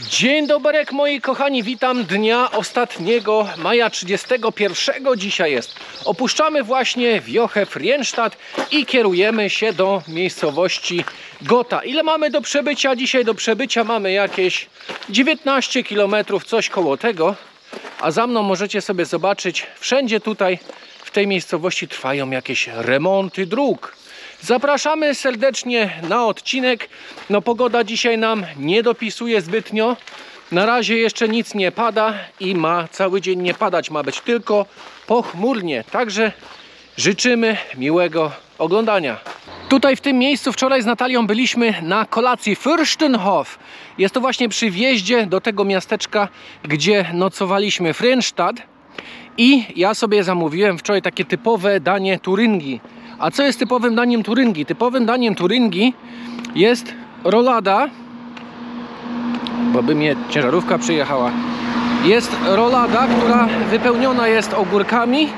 Dzień dobry, moi kochani, witam dnia ostatniego, maja 31 dzisiaj jest. Opuszczamy właśnie wiochę Frjenstad i kierujemy się do miejscowości Gotha. Ile mamy do przebycia? Dzisiaj do przebycia mamy jakieś 19 km, coś koło tego. A za mną możecie sobie zobaczyć, wszędzie tutaj w tej miejscowości trwają jakieś remonty dróg. Zapraszamy serdecznie na odcinek. No, pogoda dzisiaj nam nie dopisuje zbytnio. Na razie jeszcze nic nie pada i ma cały dzień nie padać, ma być tylko pochmurnie. Także życzymy miłego oglądania. Tutaj w tym miejscu wczoraj z Natalią byliśmy na kolacji Fürstenhof. Jest to właśnie przy wjeździe do tego miasteczka, gdzie nocowaliśmy, Frjenstad. I ja sobie zamówiłem wczoraj takie typowe danie Turyngii. A co jest typowym daniem Turyngii? Typowym daniem Turyngii jest rolada, bo by mnie ciężarówka przyjechała. Jest rolada, która wypełniona jest ogórkami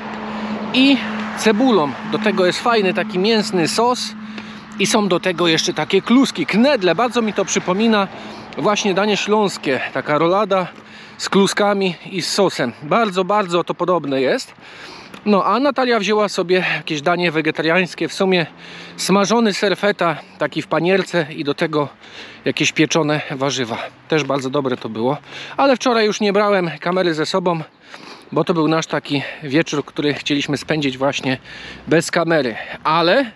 i cebulą. Do tego jest fajny taki mięsny sos i są do tego jeszcze takie kluski, knedle. Bardzo mi to przypomina właśnie danie śląskie. Taka rolada z kluskami i z sosem. Bardzo to podobne jest. No a Natalia wzięła sobie jakieś danie wegetariańskie, w sumie smażony ser feta, taki w panierce i do tego jakieś pieczone warzywa. Też bardzo dobre to było, ale wczoraj już nie brałem kamery ze sobą, bo to był nasz taki wieczór, który chcieliśmy spędzić właśnie bez kamery. Ale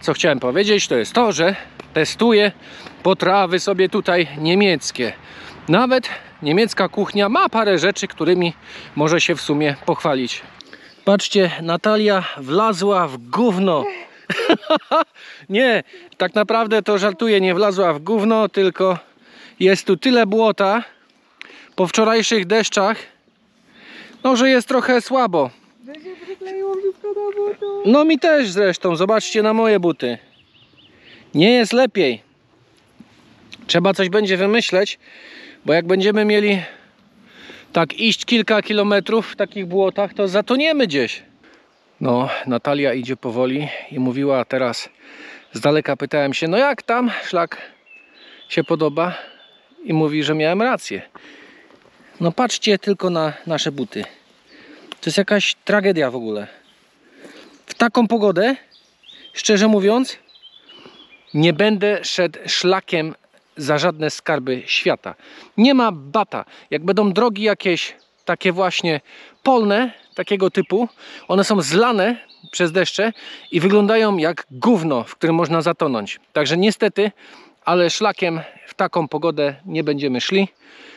co chciałem powiedzieć, to jest to, że testuję potrawy sobie tutaj niemieckie. Nawet niemiecka kuchnia ma parę rzeczy, którymi może się w sumie pochwalić. Patrzcie, Natalia wlazła w gówno. Nie, tak naprawdę to żartuję, nie wlazła w gówno, tylko jest tu tyle błota po wczorajszych deszczach, no że jest trochę słabo. No mi też zresztą, zobaczcie na moje buty. Nie jest lepiej. Trzeba coś będzie wymyśleć, bo jak będziemy mieli tak iść kilka kilometrów w takich błotach, to zatoniemy gdzieś. No, Natalia idzie powoli i mówiła teraz, z daleka pytałem się, no jak tam szlak się podoba? I mówi, że miałem rację. No patrzcie tylko na nasze buty. To jest jakaś tragedia w ogóle. W taką pogodę, szczerze mówiąc, nie będę szedł szlakiem za żadne skarby świata. Nie ma bata. Jak będą drogi jakieś takie właśnie polne, takiego typu, one są zlane przez deszcze i wyglądają jak gówno, w którym można zatonąć. Także niestety, ale szlakiem w taką pogodę nie będziemy szli.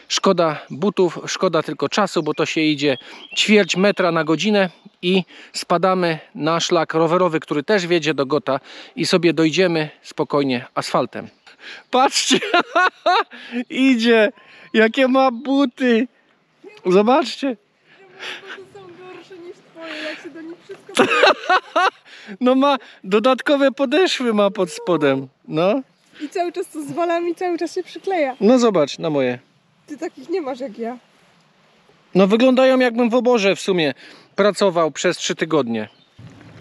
Szkoda butów, szkoda tylko czasu, bo to się idzie ćwierć metra na godzinę i spadamy na szlak rowerowy, który też wiedzie do Gotha i sobie dojdziemy spokojnie asfaltem. Patrzcie, idzie, jakie ma buty. Zobaczcie. Buty są gorsze niż twoje, jak się do nich wszystko... No ma dodatkowe podeszwy ma pod spodem. No. I cały czas to zwalam i cały czas się przykleja. No zobacz na moje. Ty takich nie masz jak ja. No wyglądają, jakbym w oborze w sumie pracował przez 3 tygodnie.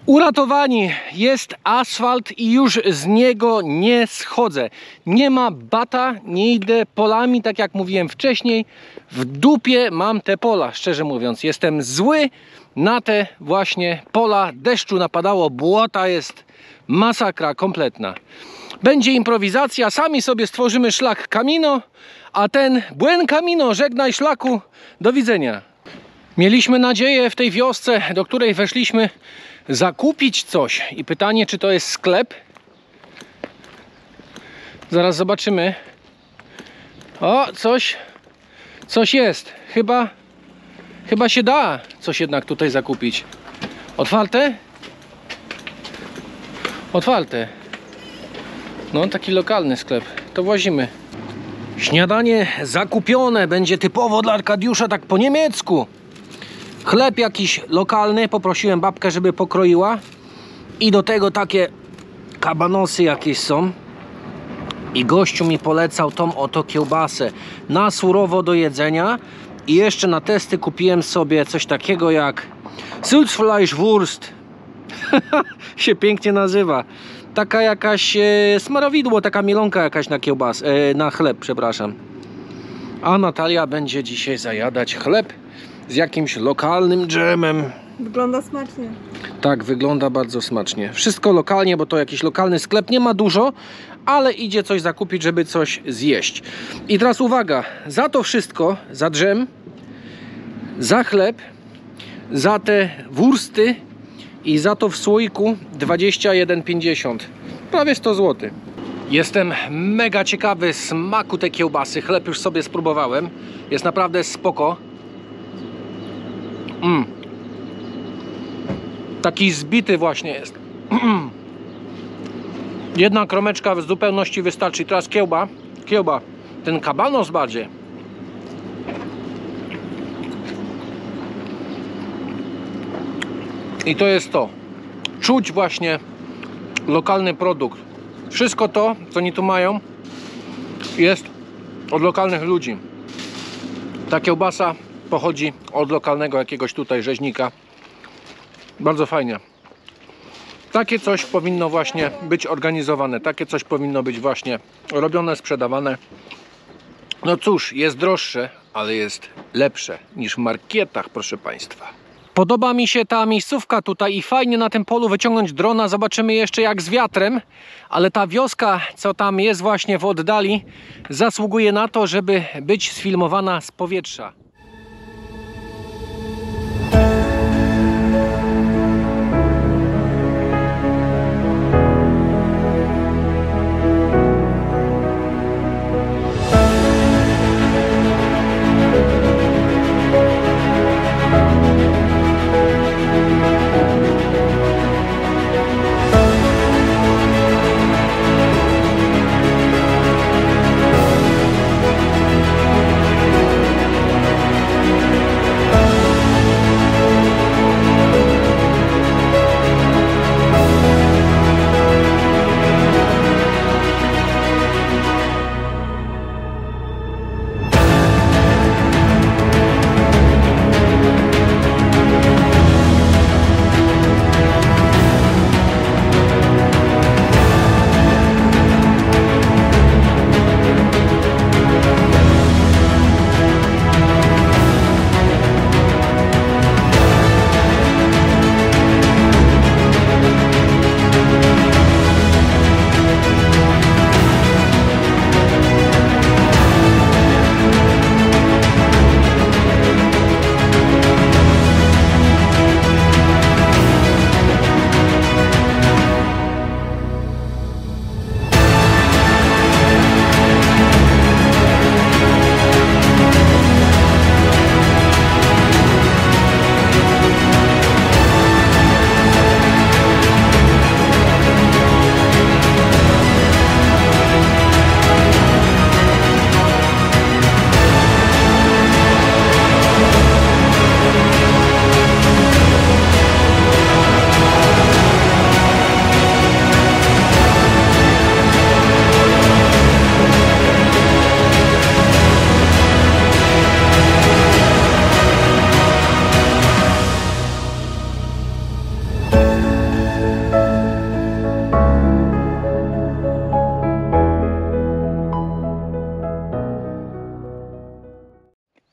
Uratowani, jest asfalt i już z niego nie schodzę. Nie ma bata, nie idę polami, tak jak mówiłem wcześniej. W dupie mam te pola, szczerze mówiąc. Jestem zły na te właśnie pola. Deszczu napadało, błota jest masakra kompletna. Będzie improwizacja, sami sobie stworzymy szlak Camino, a ten Buen Camino, żegnaj szlaku, do widzenia. Mieliśmy nadzieję w tej wiosce, do której weszliśmy, zakupić coś. I pytanie, czy to jest sklep? Zaraz zobaczymy. O, coś jest. Chyba się da coś jednak tutaj zakupić. Otwarte? Otwarte. No, taki lokalny sklep. To włazimy. Śniadanie zakupione. Będzie typowo dla Arkadiusza, tak po niemiecku. Chleb jakiś lokalny. Poprosiłem babkę, żeby pokroiła. I do tego takie kabanosy jakieś są. I gościu mi polecał tą oto kiełbasę. Na surowo do jedzenia. I jeszcze na testy kupiłem sobie coś takiego jak Sülzfleischwurst. Się pięknie nazywa. Taka jakaś smarowidło, taka mielonka jakaś na kiełbas, na chleb, przepraszam. A Natalia będzie dzisiaj zajadać chleb z jakimś lokalnym dżemem. Wygląda smacznie. Tak, wygląda bardzo smacznie. Wszystko lokalnie, bo to jakiś lokalny sklep. Nie ma dużo, ale idzie coś zakupić, żeby coś zjeść. I teraz uwaga, za to wszystko, za dżem, za chleb, za te wursty i za to w słoiku 21,50. Prawie 100 zł. Jestem mega ciekawy smaku tej kiełbasy. Chleb już sobie spróbowałem. Jest naprawdę spoko. Taki zbity właśnie jest. Jedna kromeczka w zupełności wystarczy. Teraz kiełba. Ten kabanos bardziej. I to jest to. Czuć właśnie lokalny produkt. Wszystko to, co oni tu mają, jest od lokalnych ludzi. Ta kiełbasa pochodzi od lokalnego jakiegoś tutaj rzeźnika. Bardzo fajnie. Takie coś powinno właśnie być organizowane. Takie coś powinno być właśnie robione, sprzedawane. No cóż, jest droższe, ale jest lepsze niż w markietach, proszę Państwa. Podoba mi się ta miejscówka tutaj i fajnie na tym polu wyciągnąć drona. Zobaczymy jeszcze jak z wiatrem, ale ta wioska, co tam jest właśnie w oddali, zasługuje na to, żeby być sfilmowana z powietrza.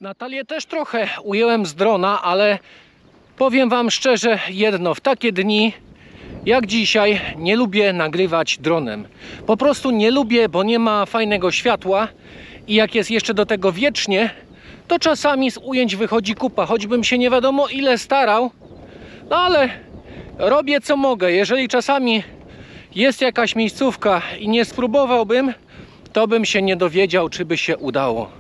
Natalię też trochę ujęłem z drona, ale powiem Wam szczerze jedno, w takie dni jak dzisiaj nie lubię nagrywać dronem. Po prostu nie lubię, bo nie ma fajnego światła i jak jest jeszcze do tego wiecznie, to czasami z ujęć wychodzi kupa, choćbym się nie wiadomo ile starał, no ale robię co mogę. Jeżeli czasami jest jakaś miejscówka i nie spróbowałbym, to bym się nie dowiedział, czy by się udało.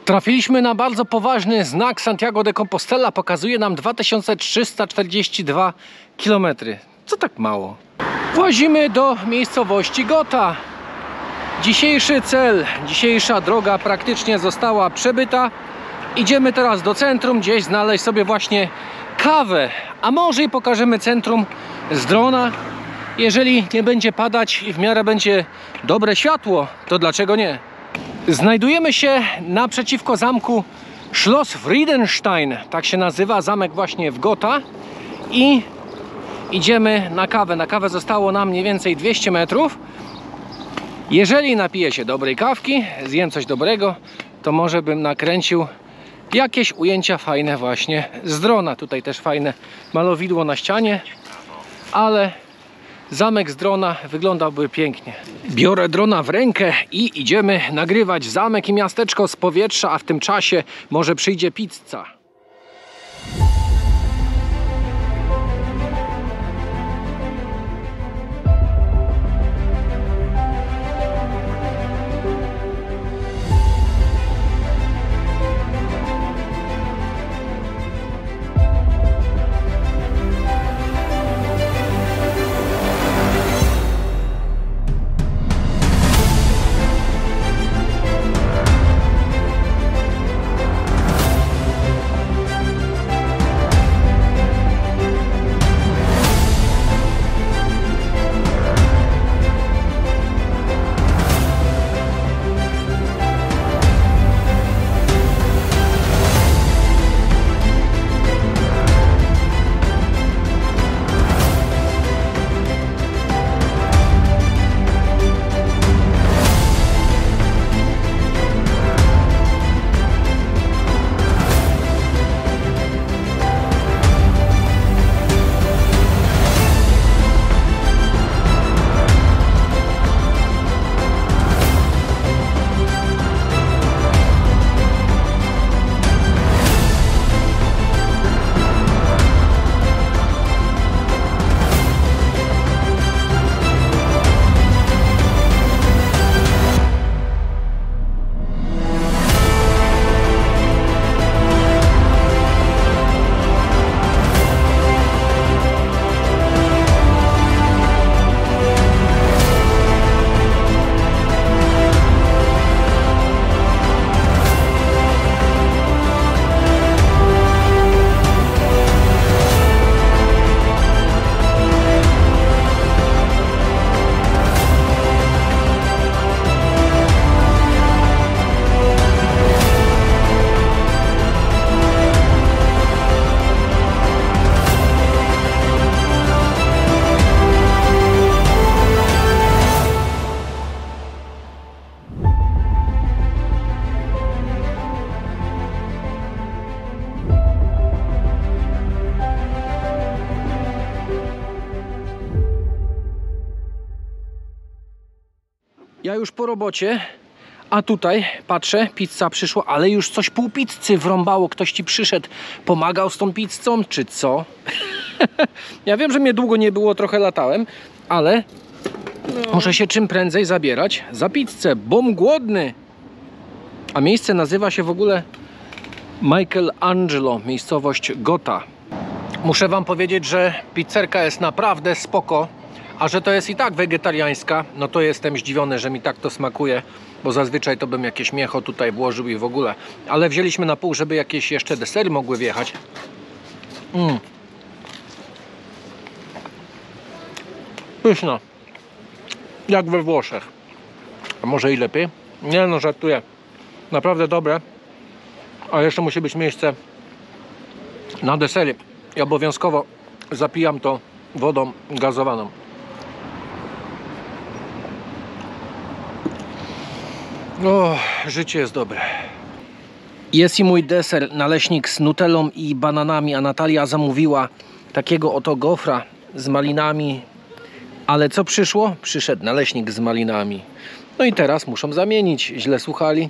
Trafiliśmy na bardzo poważny znak. Santiago de Compostela pokazuje nam 2342 km. Co tak mało? Włazimy do miejscowości Gotha. Dzisiejszy cel, dzisiejsza droga praktycznie została przebyta. Idziemy teraz do centrum, gdzieś znaleźć sobie właśnie kawę. A może i pokażemy centrum z drona. Jeżeli nie będzie padać i w miarę będzie dobre światło, to dlaczego nie? Znajdujemy się naprzeciwko zamku Schloss Friedenstein, tak się nazywa zamek właśnie w Gotha, i idziemy na kawę. Na kawę zostało nam mniej więcej 200 metrów. Jeżeli napiję się dobrej kawki, zjem coś dobrego, to może bym nakręcił jakieś ujęcia fajne właśnie z drona. Tutaj też fajne malowidło na ścianie, ale zamek z drona wyglądałby pięknie. Biorę drona w rękę i idziemy nagrywać zamek i miasteczko z powietrza, a w tym czasie może przyjdzie pizza. Ja już po robocie, a tutaj patrzę, pizza przyszła, ale już coś pół pizzy wrąbało. Ktoś ci przyszedł, pomagał z tą pizzą, czy co? Ja wiem, że mnie długo nie było, trochę latałem, ale muszę się czym prędzej zabierać za pizzę, bom głodny. A miejsce nazywa się w ogóle Michelangelo, miejscowość Gotha. Muszę wam powiedzieć, że pizzerka jest naprawdę spoko. A że to jest i tak wegetariańska, no to jestem zdziwiony, że mi tak to smakuje, bo zazwyczaj to bym jakieś mięcho tutaj włożył i w ogóle. Ale wzięliśmy na pół, żeby jakieś jeszcze desery mogły wjechać. Pyszna. Jak we Włoszech. A może i lepiej? Nie no, żartuję. Naprawdę dobre. A jeszcze musi być miejsce na desery. I obowiązkowo zapijam to wodą gazowaną. O, życie jest dobre. Jest i mój deser, naleśnik z nutellą i bananami, a Natalia zamówiła takiego oto gofra z malinami. Ale co przyszło? Przyszedł naleśnik z malinami. No i teraz muszą zamienić. Źle słuchali.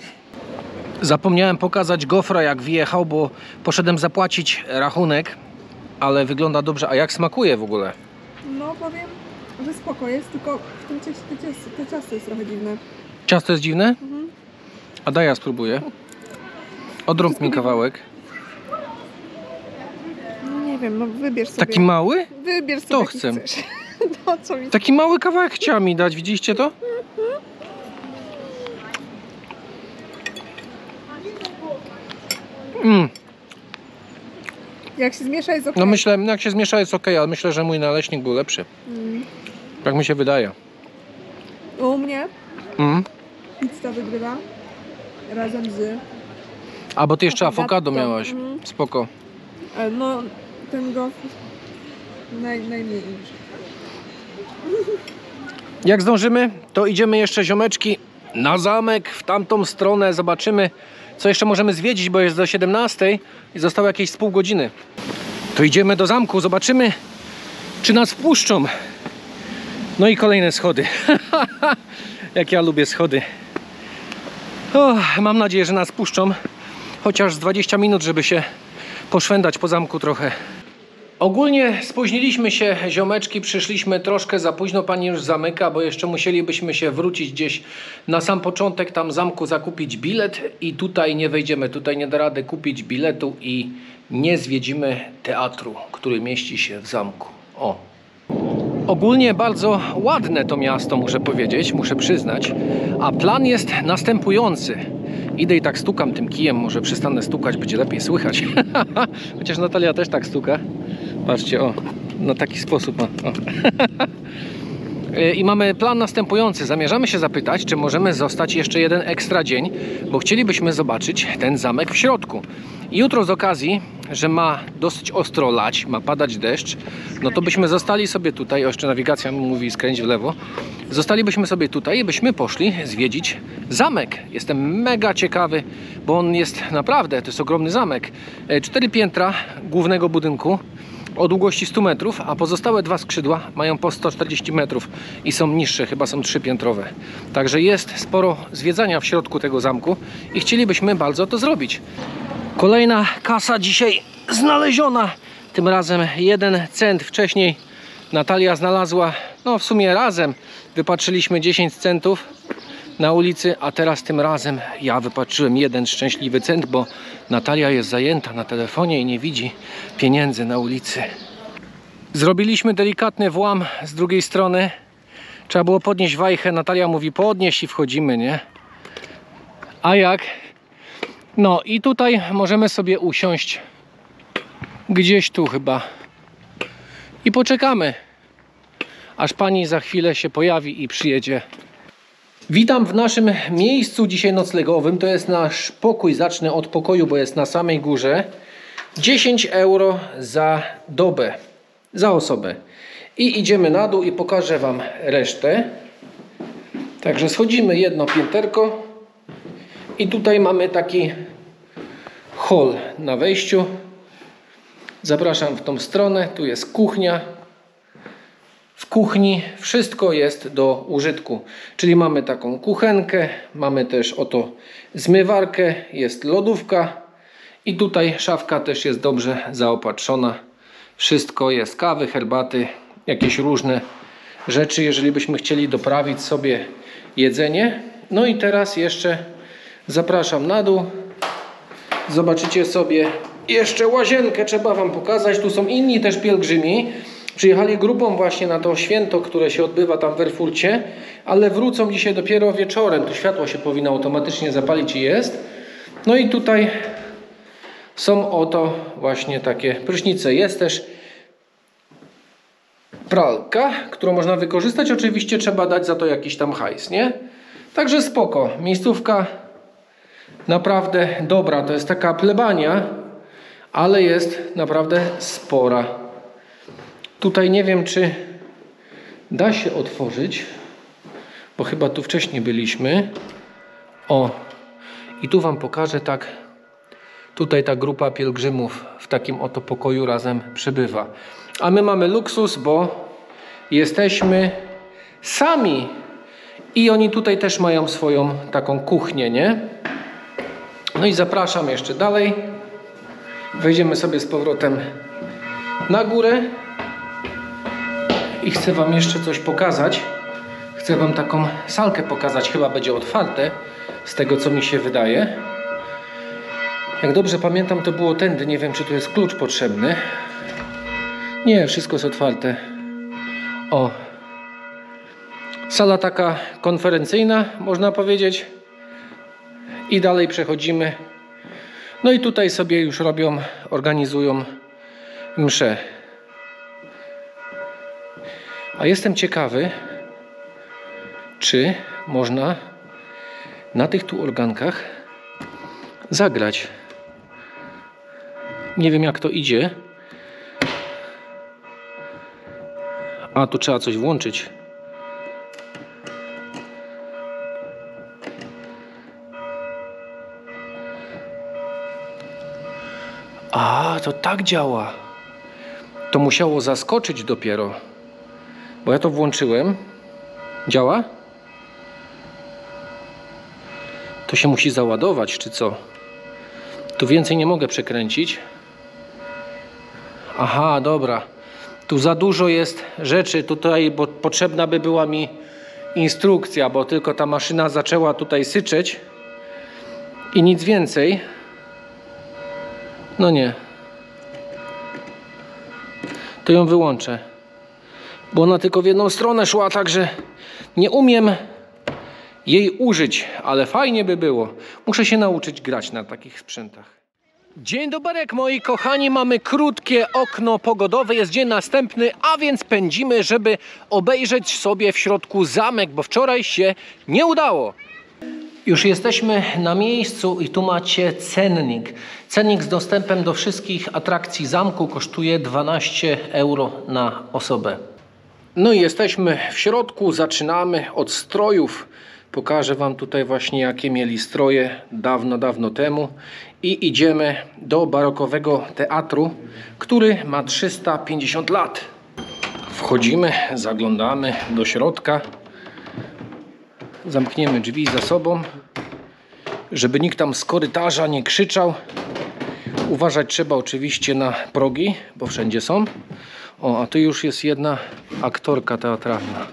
Zapomniałem pokazać gofra, jak wyjechał, bo poszedłem zapłacić rachunek. Ale wygląda dobrze. A jak smakuje w ogóle? No powiem, że spoko jest, tylko w tym to ciasto jest trochę dziwne. Ciasto jest dziwne? A daj ja spróbuję. Odrób mi kawałek. No nie wiem, no wybierz sobie. Taki mały? Wybierz sobie, To jaki chcę. chcesz. To co mi... Taki mały kawałek chciała mi dać, widzieliście to? Jak się zmiesza jest ok. No myślę, jak się zmiesza jest ok, ale myślę, że mój naleśnik był lepszy. Tak mi się wydaje. U mnie pizza wygrywa razem z... A bo ty jeszcze awokado Affogato. miałaś. Spoko. No ten gofr najmniej niż. Jak zdążymy, to idziemy jeszcze, ziomeczki, na zamek, w tamtą stronę. Zobaczymy, co jeszcze możemy zwiedzić, bo jest do 17 i zostało jakieś z pół godziny. To idziemy do zamku, zobaczymy, czy nas wpuszczą. No i kolejne schody. Jak ja lubię schody. O, mam nadzieję, że nas puszczą. Chociaż z 20 minut, żeby się poszwendać po zamku trochę. Ogólnie spóźniliśmy się, ziomeczki, przyszliśmy troszkę za późno, pani już zamyka, bo jeszcze musielibyśmy się wrócić gdzieś na sam początek tam zamku, zakupić bilet i tutaj nie wejdziemy, tutaj nie da rady kupić biletu i nie zwiedzimy teatru, który mieści się w zamku. O. Ogólnie bardzo ładne to miasto, muszę powiedzieć, muszę przyznać, a plan jest następujący. Idę i tak stukam tym kijem, może przestanę stukać, będzie lepiej słychać. Chociaż Natalia też tak stuka. Patrzcie, o, na taki sposób. O. I mamy plan następujący. Zamierzamy się zapytać, czy możemy zostać jeszcze jeden ekstra dzień, bo chcielibyśmy zobaczyć ten zamek w środku. I jutro z okazji, że ma dosyć ostro lać, ma padać deszcz, no to byśmy zostali sobie tutaj, o, jeszcze nawigacja mówi skręć w lewo, zostalibyśmy sobie tutaj i byśmy poszli zwiedzić zamek. Jestem mega ciekawy, bo on jest naprawdę, to jest ogromny zamek. 4 piętra głównego budynku o długości 100 metrów, a pozostałe 2 skrzydła mają po 140 metrów i są niższe, chyba są 3-piętrowe. Także jest sporo zwiedzania w środku tego zamku i chcielibyśmy bardzo to zrobić. Kolejna kasa dzisiaj znaleziona. Tym razem 1 cent. Wcześniej Natalia znalazła, no w sumie razem wypatrzyliśmy 10 centów na ulicy, a teraz tym razem ja wypatrzyłem 1 szczęśliwy cent, bo Natalia jest zajęta na telefonie i nie widzi pieniędzy na ulicy. Zrobiliśmy delikatny włam z drugiej strony. Trzeba było podnieść wajchę. Natalia mówi podnieś i wchodzimy, nie? A jak? No i tutaj możemy sobie usiąść gdzieś tu chyba i poczekamy, aż pani za chwilę się pojawi i przyjedzie. Witam w naszym miejscu dzisiaj noclegowym. To jest nasz pokój. Zacznę od pokoju, bo jest na samej górze. 10 euro za dobę, za osobę. I idziemy na dół i pokażę wam resztę. Także schodzimy jedno pięterko. I tutaj mamy taki hol na wejściu. Zapraszam w tą stronę. Tu jest kuchnia. W kuchni wszystko jest do użytku. Czyli mamy taką kuchenkę. Mamy też oto zmywarkę. Jest lodówka. I tutaj szafka też jest dobrze zaopatrzona. Wszystko jest, kawy, herbaty, jakieś różne rzeczy, jeżeli byśmy chcieli doprawić sobie jedzenie. No i teraz jeszcze zapraszam na dół. Zobaczycie sobie jeszcze łazienkę, trzeba wam pokazać. Tu są inni też pielgrzymi. Przyjechali grupą właśnie na to święto, które się odbywa tam w Erfurcie, ale wrócą dzisiaj dopiero wieczorem. Tu światło się powinno automatycznie zapalić i jest. No i tutaj są oto właśnie takie prysznice. Jest też pralka, którą można wykorzystać. Oczywiście trzeba dać za to jakiś tam hajs, nie? Także spoko. Miejscówka naprawdę dobra. To jest taka plebania, ale jest naprawdę spora. Tutaj nie wiem, czy da się otworzyć, bo chyba tu wcześniej byliśmy. O, i tu wam pokażę tak. Tutaj ta grupa pielgrzymów w takim oto pokoju razem przebywa. A my mamy luksus, bo jesteśmy sami. I oni tutaj też mają swoją taką kuchnię, nie? No i zapraszam jeszcze dalej. Wejdziemy sobie z powrotem na górę. I chcę wam jeszcze coś pokazać. Chcę wam taką salkę pokazać. Chyba będzie otwarte, z tego co mi się wydaje. Jak dobrze pamiętam, to było tędy. Nie wiem, czy tu jest klucz potrzebny. Nie, wszystko jest otwarte. O. Sala taka konferencyjna, można powiedzieć. I dalej przechodzimy. No i tutaj sobie już robią, organizują mszę. A jestem ciekawy, czy można na tych tu organkach zagrać. Nie wiem, jak to idzie. A tu trzeba coś włączyć. A, to tak działa. To musiało zaskoczyć dopiero. Bo ja to włączyłem. Działa? To się musi załadować, czy co? Tu więcej nie mogę przekręcić. Aha, dobra. Tu za dużo jest rzeczy tutaj, bo potrzebna by była mi instrukcja, bo tylko ta maszyna zaczęła tutaj syczeć i nic więcej. No nie. To ją wyłączę, bo ona tylko w jedną stronę szła, także nie umiem jej użyć, ale fajnie by było. Muszę się nauczyć grać na takich sprzętach. Dzień dobry, moi kochani, mamy krótkie okno pogodowe, jest dzień następny, a więc pędzimy, żeby obejrzeć sobie w środku zamek, bo wczoraj się nie udało. Już jesteśmy na miejscu i tu macie cennik. Cennik z dostępem do wszystkich atrakcji zamku kosztuje 12 euro na osobę. No i jesteśmy w środku, zaczynamy od strojów. Pokażę wam tutaj właśnie, jakie mieli stroje dawno temu. I idziemy do barokowego teatru, który ma 350 lat. Wchodzimy, zaglądamy do środka. Zamkniemy drzwi za sobą, żeby nikt tam z korytarza nie krzyczał. Uważać trzeba oczywiście na progi, bo wszędzie są. O, a tu już jest jedna aktorka teatralna.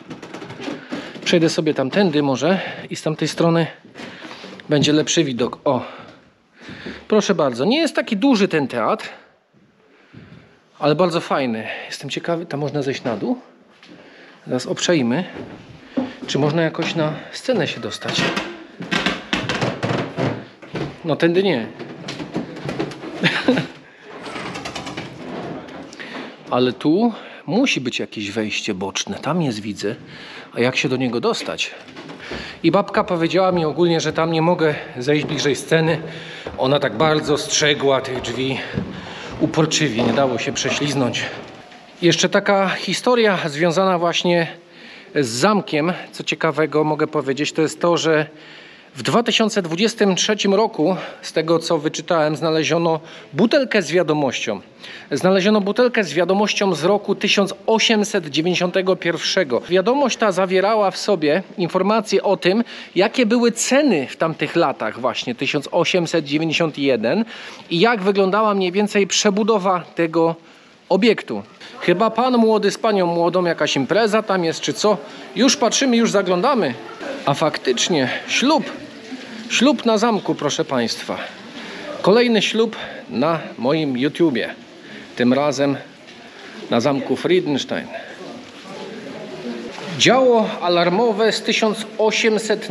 Przejdę sobie tamtędy może i z tamtej strony będzie lepszy widok. O, proszę bardzo, nie jest taki duży ten teatr, ale bardzo fajny. Jestem ciekawy, tam można zejść na dół. Teraz obczajmy, czy można jakoś na scenę się dostać. No tędy nie. Ale tu musi być jakieś wejście boczne. Tam jest, widzę. A jak się do niego dostać? I babka powiedziała mi ogólnie, że tam nie mogę zejść bliżej sceny. Ona tak bardzo strzegła tych drzwi. Uporczywie, nie dało się prześliznąć. Jeszcze taka historia związana właśnie z zamkiem. Co ciekawego mogę powiedzieć, to jest to, że w 2023 roku, z tego co wyczytałem, znaleziono butelkę z wiadomością. Znaleziono butelkę z wiadomością z roku 1891. Wiadomość ta zawierała w sobie informacje o tym, jakie były ceny w tamtych latach, właśnie 1891, i jak wyglądała mniej więcej przebudowa tego obiektu. Chyba pan młody z panią młodą, jakaś impreza tam jest, czy co? Już patrzymy, już zaglądamy. A faktycznie ślub. Ślub na zamku, proszę państwa. Kolejny ślub na moim YouTubie. Tym razem na zamku Friedenstein. Działo alarmowe z 1800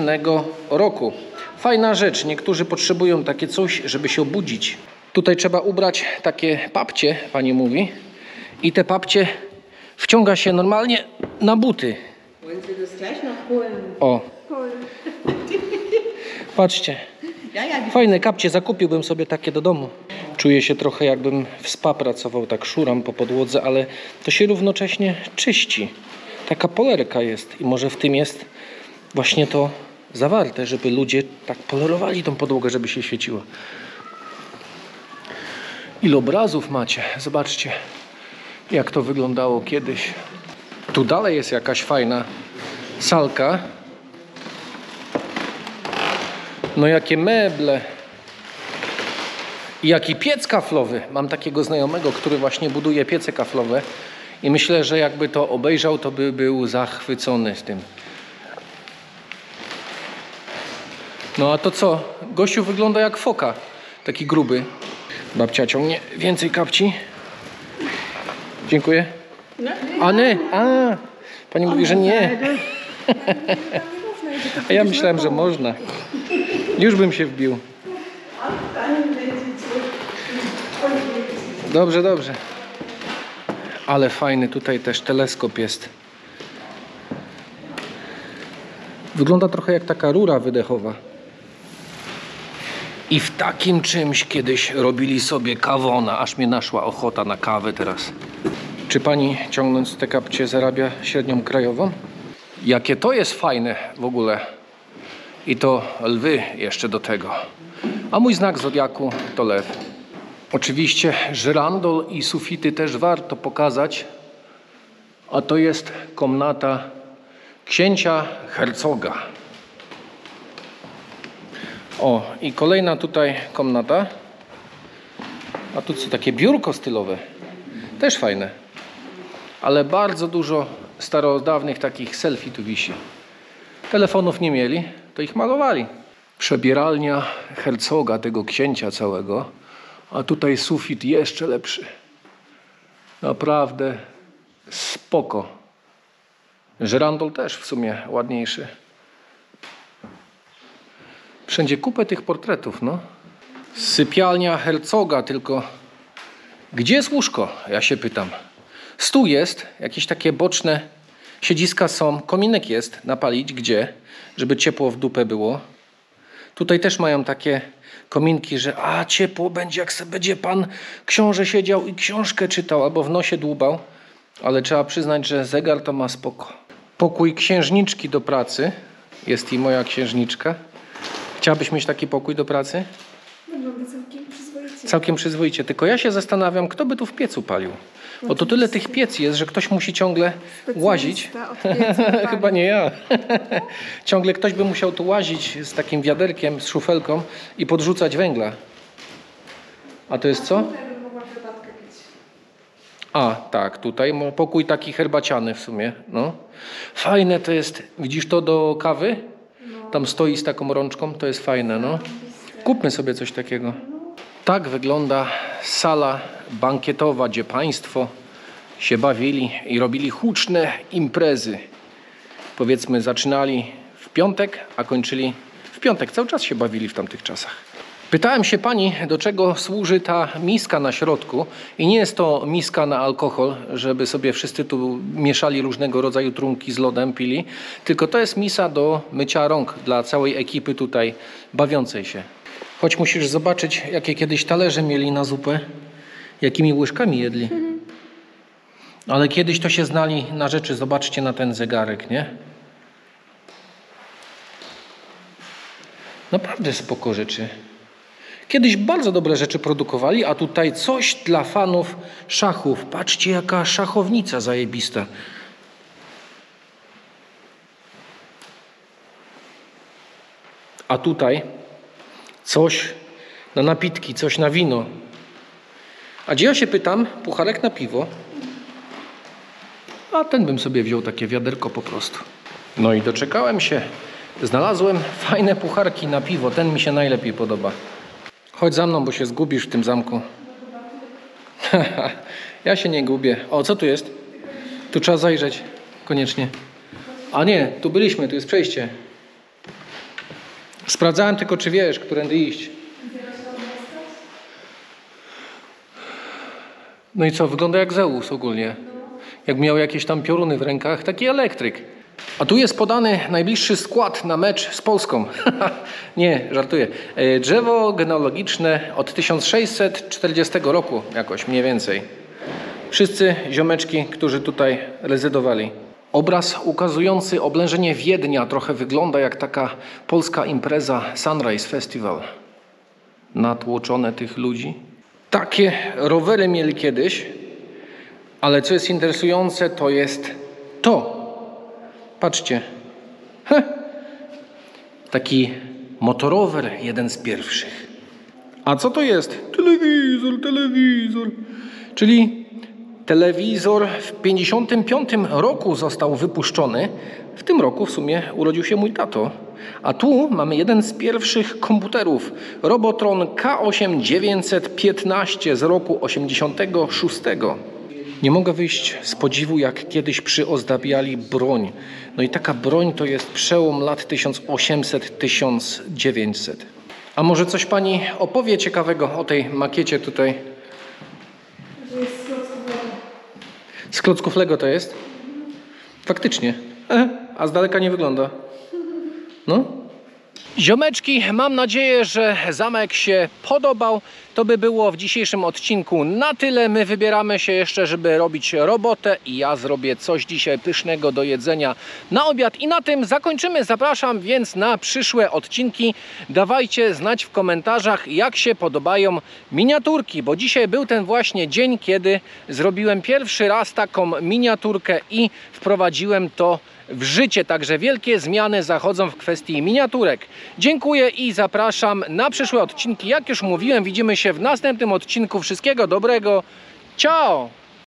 roku. Fajna rzecz. Niektórzy potrzebują takie coś, żeby się obudzić. Tutaj trzeba ubrać takie papcie, pani mówi. I te papcie wciąga się normalnie na buty. O. Patrzcie. Fajne kapcie, zakupiłbym sobie takie do domu. Czuję się trochę, jakbym w spa pracował, tak szuram po podłodze, ale to się równocześnie czyści. Taka polerka jest i może w tym jest właśnie to zawarte, żeby ludzie tak polerowali tą podłogę, żeby się świeciła. Ile obrazów macie? Zobaczcie, jak to wyglądało kiedyś. Tu dalej jest jakaś fajna salka. No jakie meble. I jaki piec kaflowy. Mam takiego znajomego, który właśnie buduje piece kaflowe. I myślę, że jakby to obejrzał, to by był zachwycony z tym. No a to co? Gościu wygląda jak foka. Taki gruby. Babcia ciągnie więcej kapci. Dziękuję. A nie. A, pani mówi, że nie. A ja myślałem, że można. Już bym się wbił. Dobrze, dobrze. Ale fajny tutaj też teleskop jest. Wygląda trochę jak taka rura wydechowa. I w takim czymś kiedyś robili sobie kawona. Aż mnie naszła ochota na kawę teraz. Czy pani, ciągnąc te kapcie, zarabia średnią krajową? Jakie to jest fajne w ogóle. I to lwy jeszcze do tego. A mój znak zodiaku to lew. Oczywiście żyrandol i sufity też warto pokazać. A to jest komnata księcia hercoga. O, i kolejna tutaj komnata. A tu co, takie biurko stylowe. Też fajne. Ale bardzo dużo starodawnych takich selfie tu wisi. Telefonów nie mieli, to ich malowali. Przebieralnia hercoga, tego księcia całego. A tutaj sufit jeszcze lepszy. Naprawdę spoko. Żyrandol też w sumie ładniejszy. Wszędzie kupę tych portretów, no. Sypialnia hercoga, tylko gdzie jest łóżko? Ja się pytam. Stół jest, jakieś takie boczne siedziska są, kominek jest, napalić gdzie? Żeby ciepło w dupę było. Tutaj też mają takie kominki, że ciepło będzie, jak sobie będzie pan książę siedział i książkę czytał albo w nosie dłubał. Ale trzeba przyznać, że zegar to ma spoko. Pokój księżniczki do pracy. Jest i moja księżniczka. Chciałabyś mieć taki pokój do pracy? Wygląda całkiem przyzwoicie. Całkiem przyzwoicie. Tylko ja się zastanawiam, kto by tu w piecu palił. Bo to tyle tych piec jest, że ktoś musi ciągle łazić. Od piecu, tak. Chyba nie ja. Ciągle ktoś by musiał tu łazić z takim wiaderkiem, z szufelką i podrzucać węgla. A to jest co? Tutaj bym mogła herbatkę pić. Tak, tutaj pokój taki herbaciany w sumie. No. Fajne to jest. Widzisz to do kawy? Tam stoi z taką rączką, to jest fajne. No. Kupmy sobie coś takiego. Tak wygląda sala bankietowa, gdzie państwo się bawili i robili huczne imprezy. Powiedzmy, zaczynali w piątek, a kończyli w piątek. Cały czas się bawili w tamtych czasach. Pytałem się pani, do czego służy ta miska na środku. I nie jest to miska na alkohol, żeby sobie wszyscy tu mieszali różnego rodzaju trunki z lodem, pili. Tylko to jest misa do mycia rąk dla całej ekipy tutaj bawiącej się. Choć musisz zobaczyć, jakie kiedyś talerze mieli na zupę, jakimi łyżkami jedli. Ale kiedyś to się znali na rzeczy. Zobaczcie na ten zegarek, nie? Naprawdę spoko rzeczy. Kiedyś bardzo dobre rzeczy produkowali, a tutaj coś dla fanów szachów. Patrzcie, jaka szachownica zajebista. A tutaj coś na napitki, coś na wino. A gdzie ja się pytam, pucharek na piwo. A ten bym sobie wziął takie wiaderko po prostu. No i doczekałem się. Znalazłem fajne pucharki na piwo. Ten mi się najlepiej podoba. Chodź za mną, bo się zgubisz w tym zamku. Ja się nie gubię. O, co tu jest? Tu trzeba zajrzeć. Koniecznie. A nie, tu byliśmy, tu jest przejście. Sprawdzałem tylko, czy wiesz, którędy iść. No i co, wygląda jak Zeus ogólnie. Jak miał jakieś tam pioruny w rękach, taki elektryk. A tu jest podany najbliższy skład na mecz z Polską. Nie, żartuję. Drzewo genealogiczne od 1640 roku jakoś, mniej więcej. Wszyscy ziomeczki, którzy tutaj rezydowali. Obraz ukazujący oblężenie Wiednia trochę wygląda jak taka polska impreza Sunrise Festival. Natłoczone tych ludzi. Takie rowery mieli kiedyś, ale co jest interesujące, to jest to. Patrzcie. Taki motorower, jeden z pierwszych. A co to jest? Telewizor. Czyli telewizor w 1955 roku został wypuszczony. W tym roku w sumie urodził się mój tato. A tu mamy jeden z pierwszych komputerów. Robotron K8 915 z roku 86. Nie mogę wyjść z podziwu, jak kiedyś przyozdabiali broń. No i taka broń to jest przełom lat 1800-1900. A może coś pani opowie ciekawego o tej makiecie tutaj? To jest z klocków Lego. Z klocków Lego to jest? Faktycznie. A z daleka nie wygląda. No. Ziomeczki, mam nadzieję, że zamek się podobał. To by było w dzisiejszym odcinku na tyle. My wybieramy się jeszcze, żeby robić robotę i ja zrobię coś dzisiaj pysznego do jedzenia na obiad. I na tym zakończymy. Zapraszam więc na przyszłe odcinki. Dawajcie znać w komentarzach, jak się podobają miniaturki, bo dzisiaj był ten właśnie dzień, kiedy zrobiłem pierwszy raz taką miniaturkę i wprowadziłem to w życie. Także wielkie zmiany zachodzą w kwestii miniaturek. Dziękuję i zapraszam na przyszłe odcinki. Jak już mówiłem, widzimy się w następnym odcinku. Wszystkiego dobrego. Ciao!